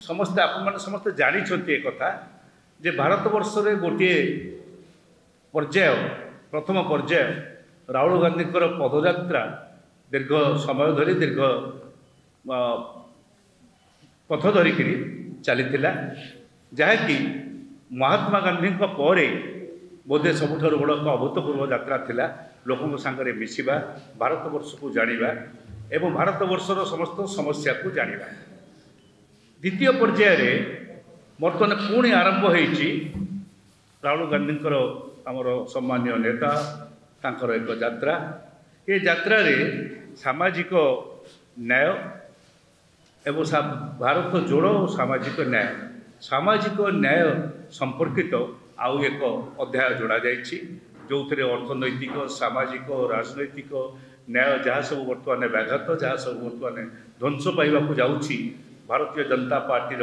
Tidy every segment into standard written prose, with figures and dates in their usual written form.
समस्ते आपण समस्ते जानी एक कथा जे भारतवर्ष रे गोटे पर्याय प्रथम पर्याय राहुल गांधी पदयात्रा दीर्घ समय धरी दीर्घ पथ धरिक चली जहाँकि महात्मा गांधी परे बोधे सबुठ बड़ अभूतपूर्व यात्रा थिला लोकों सांगे मिसिबा भारतवर्ष को जानिबा एवं भारतवर्षर समस्त समस्या को जानिबा। द्वितीय पर्याय बर्तमान पुणी आरंभ होईची राहुल गांधी आमर सम्मान्य नेता तांकर एक यात्रा ये यात्रा रे सामाजिक न्याय एवं भारत जोड़ो सामाजिक न्याय संपर्कित आउ एक अध्याय जोड़ा जाइछि जो अर्थनैतिक सामाजिक राजनैतिक न्याय जहाँ सब बर्तमान व्याघात जहाँ सब बर्तमान ध्वंस पाइबा जाऊँगी भारतीय जनता पार्टी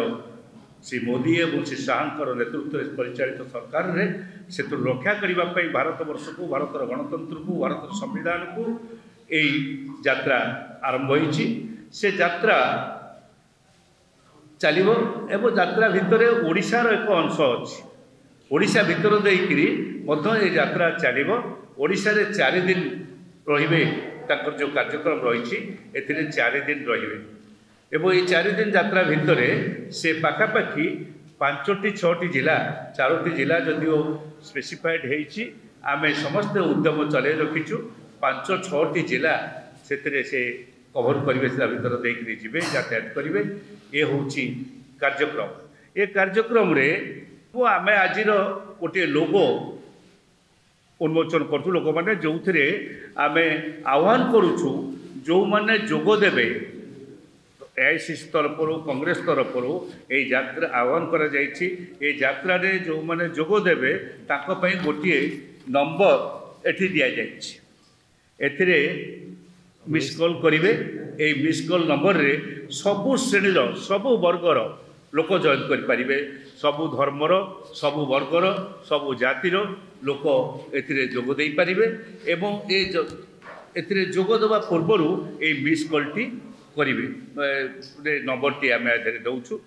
श्री मोदी एवं श्री शाहर नेतृत्व में परिचालित सरकार रे से रक्षा करने भारतवर्ष को भारत गणतंत्र को भारत संविधान को यही यात्रा आरंभ होईछि से यात्रा चलिबो एवं यात्रा भितर ओडिशार एक अंश अच्छी ओडिशा भितर देकरी मध्य यात्रा चलिबो ओडिशा रे 4 दिन रहिबे ताकर जो कार्यक्रम रही एथिरे 4 दिन रहिबे एवं ये 4 दिन यात्रा भितर से पाखापाखि 5-6 जिला 4 जिला जदिओ स्पेसिफाइड होईछि आमे समस्त उद्यम चले रखीचु 5-6 जिला से कभर करेंगे से भर देकर जी यातायात करेंगे ये हूँ कार्यक्रम ये कार्यक्रम रे वो आम आज गोटे लोगो उन्मोचन करूँ लोक मैंने जो थे आम आह्वान करुचु जो मैंने जोगदेवे एआईसीसी तरफ कांग्रेस तरफ ये यात्रा आह्वान करा जायछि ये यात्रा रे जो मैंने जोगदेवे तांको पई गोटे नंबर एठी दिया जायछि एथिरे मिस कॉल करेंगे ये मिस कॉल नंबर रे सबु श्रेणीर सबु वर्गर लोक जॉइन करें सबु धर्मर सबु वर्गर सबु जातिर लोक एथिरे जोग देई पारिबे एवं एथिरे जोग देवा पूर्व ये मिस कॉल टी करेंगे नंबर टी आम दौचु